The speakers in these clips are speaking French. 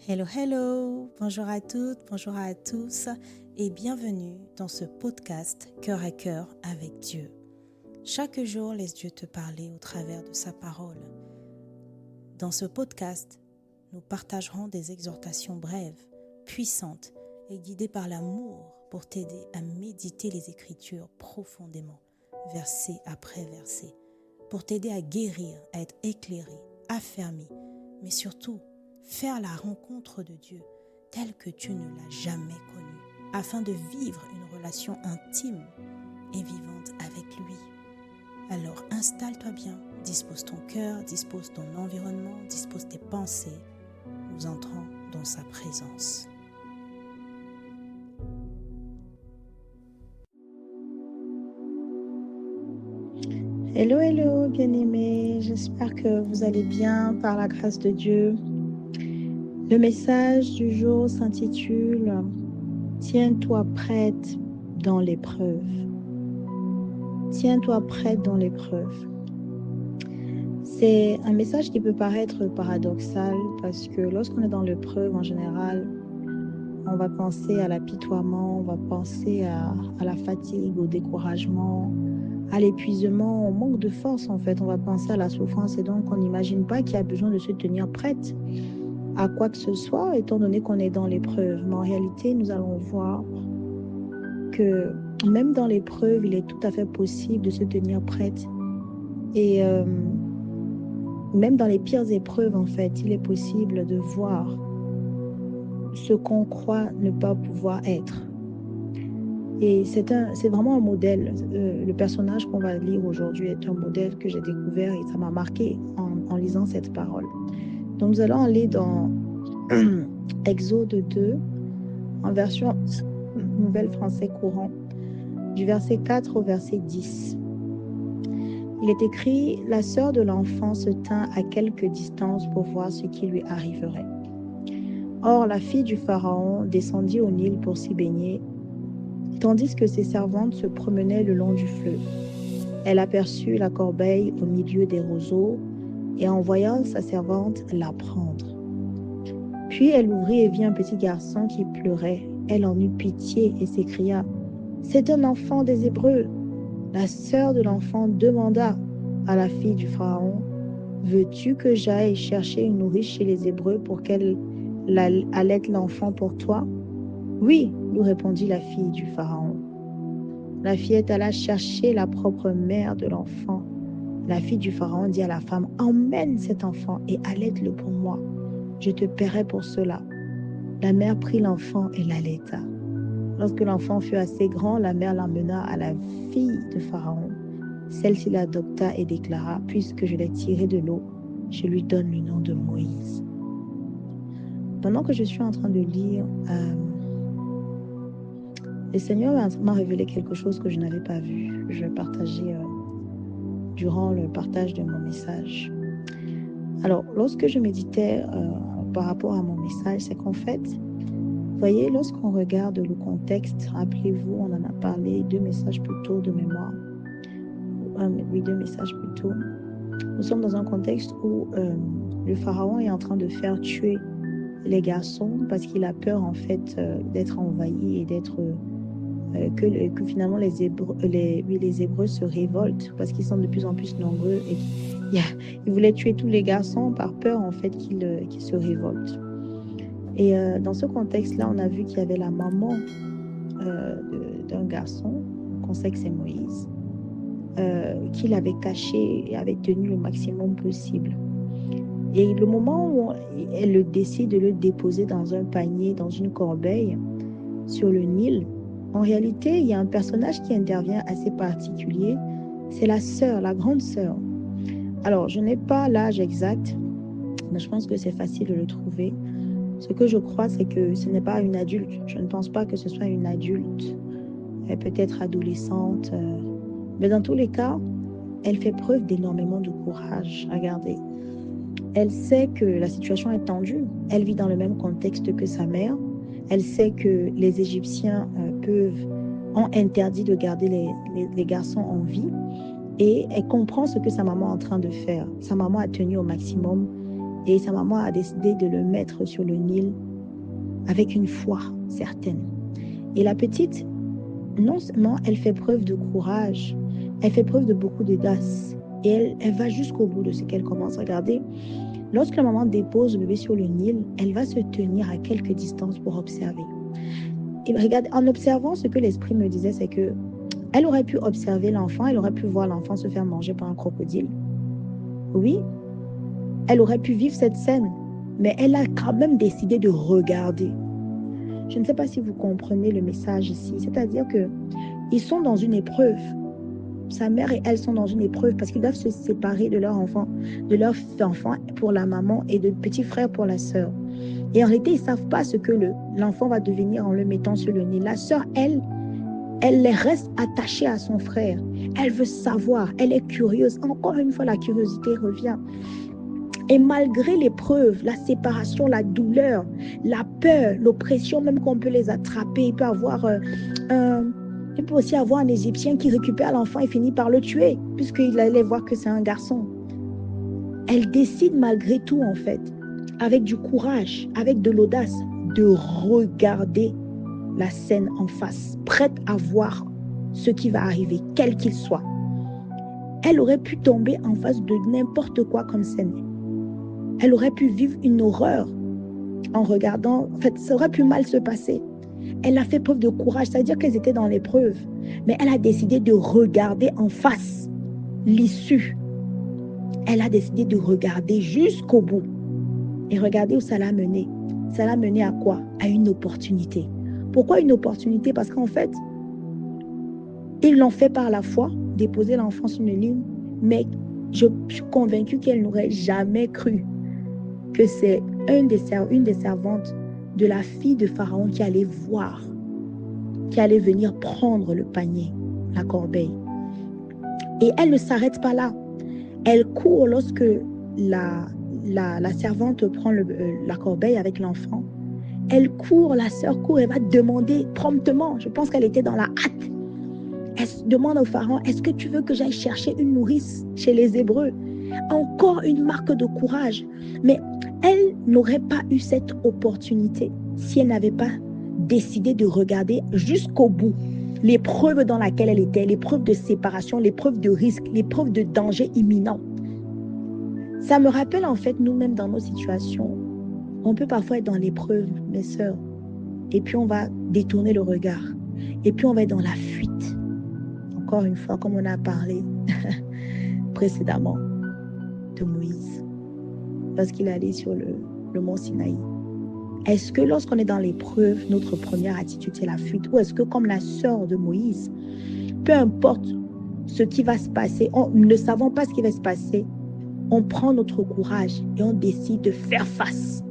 Hello, hello, bonjour à toutes, bonjour à tous et bienvenue dans ce podcast Cœur à cœur avec Dieu. Chaque jour, laisse Dieu te parler au travers de sa parole. Dans ce podcast, nous partagerons des exhortations brèves, puissantes et guidées par l'amour pour t'aider à méditer les Écritures profondément, verset après verset, pour t'aider à guérir, à être éclairé, affermi, mais surtout, faire la rencontre de Dieu telle que tu ne l'as jamais connu, afin de vivre une relation intime et vivante avec lui. Alors installe-toi bien, dispose ton cœur, dispose ton environnement, dispose tes pensées. Nous entrons dans sa présence. Hello, hello, bien-aimés, j'espère que vous allez bien par la grâce de Dieu. Le message du jour s'intitule « Tiens-toi prête dans l'épreuve ». Tiens-toi prête dans l'épreuve. C'est un message qui peut paraître paradoxal parce que lorsqu'on est dans l'épreuve, en général, on va penser à l'apitoiement, on va penser à la fatigue, au découragement, à l'épuisement, au manque de force en fait. On va penser à la souffrance et donc on n'imagine pas qu'il y a besoin de se tenir prête à quoi que ce soit, étant donné qu'on est dans l'épreuve. Mais en réalité, nous allons voir que même dans l'épreuve, il est tout à fait possible de se tenir prête. Et même dans les pires épreuves, en fait, il est possible de voir ce qu'on croit ne pas pouvoir être. Et c'est vraiment un modèle. Le personnage qu'on va lire aujourd'hui est un modèle que j'ai découvert et ça m'a marqué en lisant cette parole. Donc nous allons aller dans Exode 2, en version Nouvelle Français courant, du verset 4 au verset 10. Il est écrit « La sœur de l'enfant se tint à quelque distance pour voir ce qui lui arriverait. Or, la fille du Pharaon descendit au Nil pour s'y baigner, tandis que ses servantes se promenaient le long du fleuve. Elle aperçut la corbeille au milieu des roseaux et en voyant sa servante la prendre. Puis elle ouvrit et vit un petit garçon qui pleurait. Elle en eut pitié et s'écria « C'est un enfant des Hébreux !» La sœur de l'enfant demanda à la fille du Pharaon « Veux-tu que j'aille chercher une nourrice chez les Hébreux pour qu'elle allaite l'enfant pour toi ?» « Oui, lui répondit la fille du Pharaon. La fillette alla chercher la propre mère de l'enfant. La fille du Pharaon dit à la femme « Emmène cet enfant et allaite-le pour moi. Je te paierai pour cela. » La mère prit l'enfant et l'allaita. Lorsque l'enfant fut assez grand, la mère l'emmena à la fille de Pharaon. Celle-ci l'adopta et déclara « Puisque je l'ai tiré de l'eau, je lui donne le nom de Moïse. » Pendant que je suis en train de lire, le Seigneur m'a révélé quelque chose que je n'avais pas vu. Je vais partager durant le partage de mon message. Alors, lorsque je méditais par rapport à mon message, c'est qu'en fait, vous voyez, lorsqu'on regarde le contexte, rappelez-vous, on en a parlé 2 messages plus tôt de mémoire. Oui, 2 messages plus tôt. Nous sommes dans un contexte où le Pharaon est en train de faire tuer les garçons parce qu'il a peur en fait d'être envahi et d'être que finalement les Hébreux se révoltent parce qu'ils sont de plus en plus nombreux et ils voulaient tuer tous les garçons par peur en fait qu'ils se révoltent. Et dans ce contexte-là, on a vu qu'il y avait la maman d'un garçon, qu'on sait que c'est Moïse, qu'il avait caché et avait tenu le maximum possible. Et le moment où elle décide de le déposer dans un panier, dans une corbeille, sur le Nil, en réalité, il y a un personnage qui intervient assez particulier. C'est la sœur, la grande sœur. Alors, je n'ai pas l'âge exact, mais je pense que c'est facile de le trouver. Ce que je crois, c'est que ce n'est pas une adulte. Je ne pense pas que ce soit une adulte, peut-être adolescente. Mais dans tous les cas, elle fait preuve d'énormément de courage. Regardez. Elle sait que la situation est tendue. Elle vit dans le même contexte que sa mère. Elle sait que les Égyptiens ont interdit de garder les garçons en vie. Et elle comprend ce que sa maman est en train de faire. Sa maman a tenu au maximum Et sa maman a décidé de le mettre sur le Nil avec une foi certaine. Et la petite, non seulement elle fait preuve de courage, elle fait preuve de beaucoup d'audace. Et elle va jusqu'au bout de ce qu'elle commence. Regardez, lorsque la maman dépose le bébé sur le Nil, elle va se tenir à quelques distances pour observer. Et regardez, en observant, ce que l'esprit me disait, c'est que elle aurait pu observer l'enfant, elle aurait pu voir l'enfant se faire manger par un crocodile. Oui, elle aurait pu vivre cette scène, mais elle a quand même décidé de regarder. Je ne sais pas si vous comprenez le message ici, c'est-à-dire que ils sont dans une épreuve. Sa mère et elle sont dans une épreuve parce qu'ils doivent se séparer de leur enfant pour la maman et de petit frère pour la sœur. Et en réalité, ils ne savent pas ce que l'enfant va devenir en le mettant sur le nez. La sœur, elle reste attachée à son frère. Elle veut savoir, elle est curieuse. Encore une fois, la curiosité revient. Et malgré l'épreuve, la séparation, la douleur, la peur, l'oppression, même qu'on peut les attraper, il peut aussi avoir un Égyptien qui récupère l'enfant et finit par le tuer, puisqu'il allait voir que c'est un garçon. Elle décide malgré tout, en fait, avec du courage, avec de l'audace, de regarder la scène en face, prête à voir ce qui va arriver, quel qu'il soit. Elle aurait pu tomber en face de n'importe quoi comme scène. Elle aurait pu vivre une horreur en regardant. En fait, ça aurait pu mal se passer. Elle a fait preuve de courage, c'est-à-dire qu'elles étaient dans l'épreuve. Mais elle a décidé de regarder en face l'issue. Elle a décidé de regarder jusqu'au bout. Et regardez où ça l'a mené. Ça l'a mené à quoi? À une opportunité. Pourquoi une opportunité? Parce qu'en fait, ils l'ont fait par la foi, déposer l'enfant sur une ligne. Mais je suis convaincue qu'elle n'aurait jamais cru que c'est une des servantes de la fille de Pharaon qui allait voir, qui allait venir prendre le panier, la corbeille. Et elle ne s'arrête pas là. Elle court lorsque la servante prend la corbeille avec l'enfant. Elle court, la sœur court et va demander promptement, je pense qu'elle était dans la hâte. Elle demande au Pharaon, est-ce que tu veux que j'aille chercher une nourrice chez les Hébreux? Encore une marque de courage. Mais elle n'aurait pas eu cette opportunité si elle n'avait pas décidé de regarder jusqu'au bout l'épreuve dans laquelle elle était, l'épreuve de séparation, l'épreuve de risque, l'épreuve de danger imminent. Ça me rappelle en fait nous-mêmes dans nos situations. On peut parfois être dans l'épreuve, mes sœurs, et puis on va détourner le regard, et puis on va être dans la fuite. Encore une fois, comme on a parlé précédemment de Moïse, lorsqu'il est allé sur le mont Sinaï. Est-ce que lorsqu'on est dans l'épreuve, notre première attitude c'est la fuite, ou est-ce que comme la sœur de Moïse, peu importe ce qui va se passer, nous ne savons pas ce qui va se passer, on prend notre courage et on décide de faire face,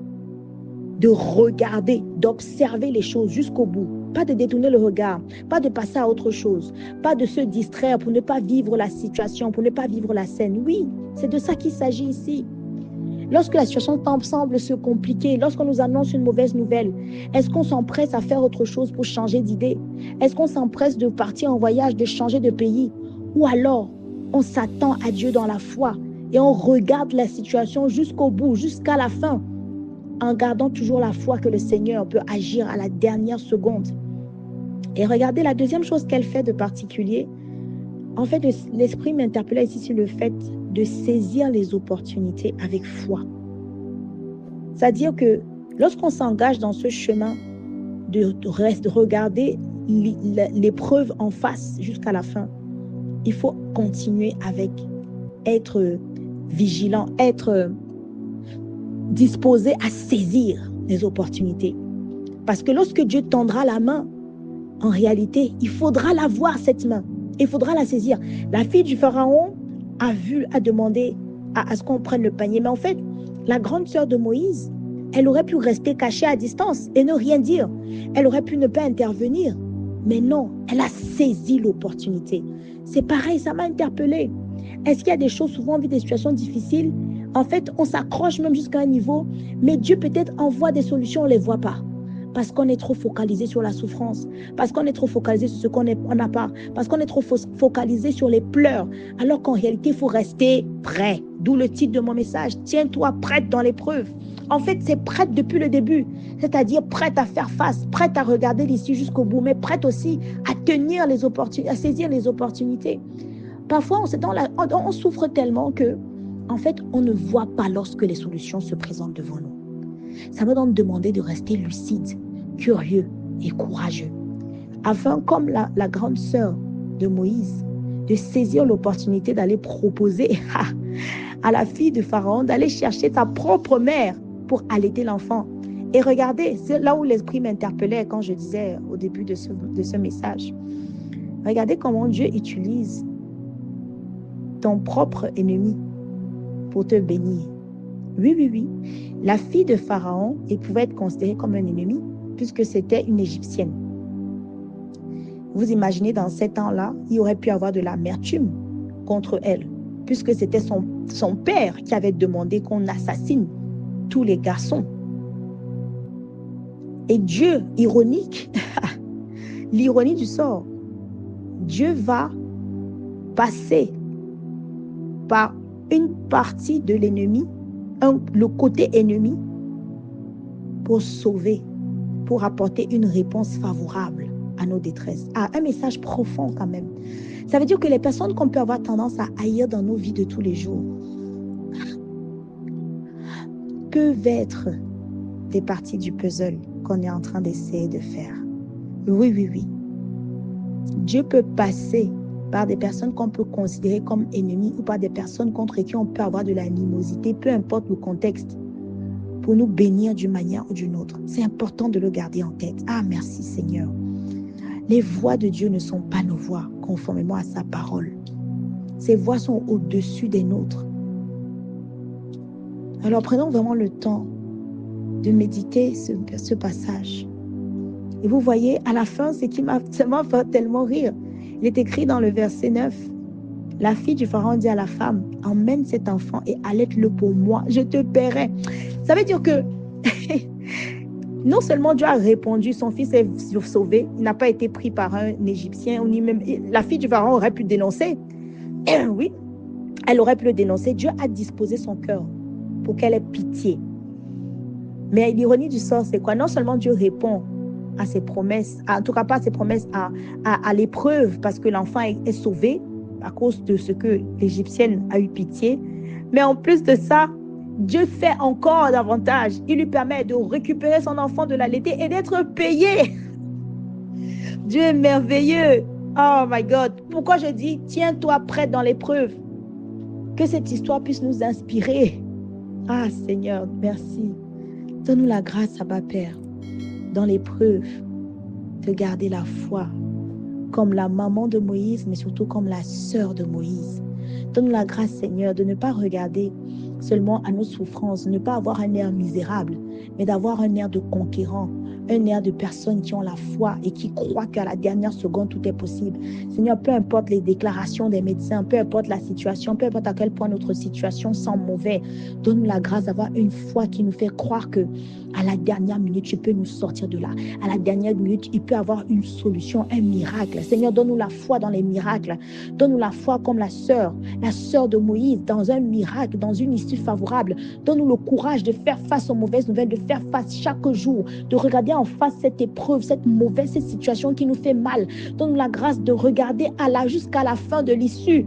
de regarder, d'observer les choses jusqu'au bout. Pas de détourner le regard, pas de passer à autre chose, pas de se distraire pour ne pas vivre la situation, pour ne pas vivre la scène. Oui, c'est de ça qu'il s'agit ici. Lorsque la situation semble se compliquer, lorsqu'on nous annonce une mauvaise nouvelle, est-ce qu'on s'empresse à faire autre chose pour changer d'idée? Est-ce qu'on s'empresse de partir en voyage, de changer de pays? Ou alors, on s'attend à Dieu dans la foi et on regarde la situation jusqu'au bout, jusqu'à la fin, en gardant toujours la foi que le Seigneur peut agir à la dernière seconde. Et regardez la deuxième chose qu'elle fait de particulier. En fait, l'Esprit m'interpellait ici sur le fait de saisir les opportunités avec foi. C'est-à-dire que lorsqu'on s'engage dans ce chemin de regarder l'épreuve en face jusqu'à la fin, il faut continuer avec être vigilant, être disposé à saisir les opportunités. Parce que lorsque Dieu tendra la main, en réalité, il faudra la voir, cette main. Il faudra la saisir. La fille du Pharaon a demandé à ce qu'on prenne le panier. Mais en fait, la grande sœur de Moïse, elle aurait pu rester cachée à distance et ne rien dire. Elle aurait pu ne pas intervenir. Mais non, elle a saisi l'opportunité. C'est pareil, ça m'a interpellée. Est-ce qu'il y a des choses, souvent on vit des situations difficiles? En fait, on s'accroche même jusqu'à un niveau, mais Dieu peut-être envoie des solutions, on ne les voit pas. Parce qu'on est trop focalisé sur la souffrance, parce qu'on est trop focalisé sur ce qu'on n'a pas, parce qu'on est trop focalisé sur les pleurs, alors qu'en réalité, il faut rester prêt. D'où le titre de mon message, tiens-toi prête dans l'épreuve. En fait, c'est prête depuis le début, c'est-à-dire prête à faire face, prête à regarder l'issue jusqu'au bout, mais prête aussi à tenir les opportunités, à saisir les opportunités. Parfois, on souffre tellement que, en fait, on ne voit pas lorsque les solutions se présentent devant nous. Ça va donc demander de rester lucide, curieux et courageux, afin, comme la grande sœur de Moïse, de saisir l'opportunité d'aller proposer à la fille de Pharaon d'aller chercher sa propre mère pour allaiter l'enfant. Et regardez, c'est là où l'esprit m'interpellait quand je disais au début de ce message. Regardez comment Dieu utilise ton propre ennemi pour te bénir. Oui. La fille de Pharaon, elle pouvait être considérée comme un ennemi puisque c'était une Égyptienne. Vous imaginez, dans ces temps-là, il aurait pu avoir de l'amertume contre elle puisque c'était son père qui avait demandé qu'on assassine tous les garçons. Et Dieu, ironique, l'ironie du sort, Dieu va passer par une partie de l'ennemi, le côté ennemi, pour sauver, pour apporter une réponse favorable à nos détresses. Un message profond quand même. Ça veut dire que les personnes qu'on peut avoir tendance à haïr dans nos vies de tous les jours peuvent être des parties du puzzle qu'on est en train d'essayer de faire. Oui. Dieu peut passer par des personnes qu'on peut considérer comme ennemis ou par des personnes contre qui on peut avoir de l'animosité, peu importe le contexte, pour nous bénir d'une manière ou d'une autre. C'est important de le garder en tête. Merci Seigneur. Les voies de Dieu ne sont pas nos voies, conformément à sa parole. Ses voies sont au-dessus des nôtres. Alors prenons vraiment le temps de méditer ce passage. Et vous voyez, à la fin, ça m'a fait tellement rire. Il est écrit dans le verset 9, la fille du Pharaon dit à la femme, emmène cet enfant et allaite-le pour moi, je te paierai. Ça veut dire que non seulement Dieu a répondu, son fils est sauvé, il n'a pas été pris par un Égyptien, ni même la fille du Pharaon aurait pu dénoncer. Oui, elle aurait pu le dénoncer. Dieu a disposé son cœur pour qu'elle ait pitié. Mais l'ironie du sort, c'est quoi? Non seulement Dieu répond à ses promesses, en tout cas pas à ses promesses, à l'épreuve, parce que l'enfant est sauvé à cause de ce que l'Égyptienne a eu pitié. Mais en plus de ça, Dieu fait encore davantage. Il lui permet de récupérer son enfant, de l'allaiter et d'être payé. Dieu est merveilleux. Oh my God. Pourquoi je dis, tiens-toi prête dans l'épreuve. Que cette histoire puisse nous inspirer. Seigneur, merci. Donne-nous la grâce, Abba Père, dans l'épreuve, de garder la foi, comme la maman de Moïse, mais surtout comme la sœur de Moïse. Donne-nous la grâce, Seigneur, de ne pas regarder seulement à nos souffrances, de ne pas avoir un air misérable, mais d'avoir un air de conquérant, un air de personnes qui ont la foi et qui croient qu'à la dernière seconde, tout est possible. Seigneur, peu importe les déclarations des médecins, peu importe la situation, peu importe à quel point notre situation semble mauvaise, donne-nous la grâce d'avoir une foi qui nous fait croire que à la dernière minute, tu peux nous sortir de là. À la dernière minute, il peut y avoir une solution, un miracle. Seigneur, donne-nous la foi dans les miracles. Donne-nous la foi comme la sœur de Moïse, dans un miracle, dans une issue favorable. Donne-nous le courage de faire face aux mauvaises nouvelles, de faire face chaque jour, de regarder en face cette épreuve, cette situation qui nous fait mal. Donne-nous la grâce de regarder jusqu'à la fin de l'issue.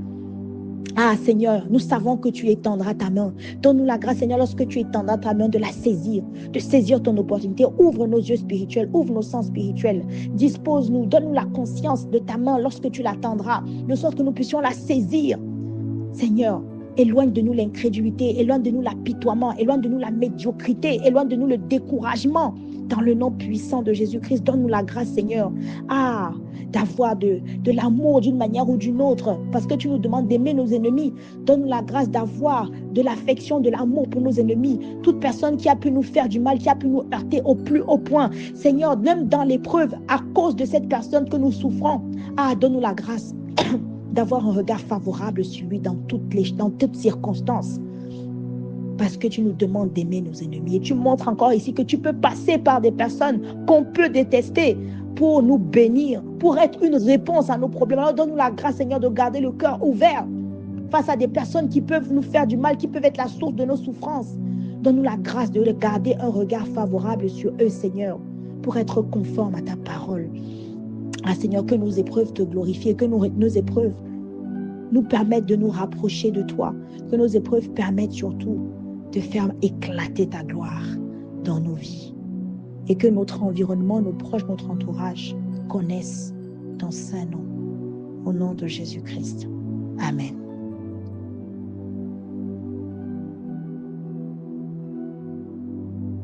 Seigneur, nous savons que tu étendras ta main. Donne-nous la grâce, Seigneur, lorsque tu étendras ta main, de la saisir, de saisir ton opportunité. Ouvre nos yeux spirituels, ouvre nos sens spirituels. Dispose-nous, donne-nous la conscience de ta main lorsque tu l'attendras, de sorte que nous puissions la saisir. Seigneur, éloigne de nous l'incrédulité, éloigne de nous l'apitoiement, éloigne de nous la médiocrité, éloigne de nous le découragement. Dans le nom puissant de Jésus-Christ, donne-nous la grâce, Seigneur, d'avoir de l'amour d'une manière ou d'une autre, parce que tu nous demandes d'aimer nos ennemis. Donne-nous la grâce d'avoir de l'affection, de l'amour pour nos ennemis. Toute personne qui a pu nous faire du mal, qui a pu nous heurter au plus haut point. Seigneur, même dans l'épreuve, à cause de cette personne que nous souffrons, donne-nous la grâce d'avoir un regard favorable sur lui dans toutes circonstances. parce que tu nous demandes d'aimer nos ennemis. Et tu montres encore ici que tu peux passer par des personnes qu'on peut détester pour nous bénir, pour être une réponse à nos problèmes. Alors donne-nous la grâce, Seigneur, de garder le cœur ouvert face à des personnes qui peuvent nous faire du mal, qui peuvent être la source de nos souffrances. Donne-nous la grâce de garder un regard favorable sur eux, Seigneur, pour être conforme à ta parole. Ah, Seigneur, que nos épreuves te glorifient, que nos épreuves nous permettent de nous rapprocher de toi, que nos épreuves permettent surtout de faire éclater ta gloire dans nos vies et que notre environnement, nos proches, notre entourage connaissent ton saint nom. Au nom de Jésus-Christ. Amen.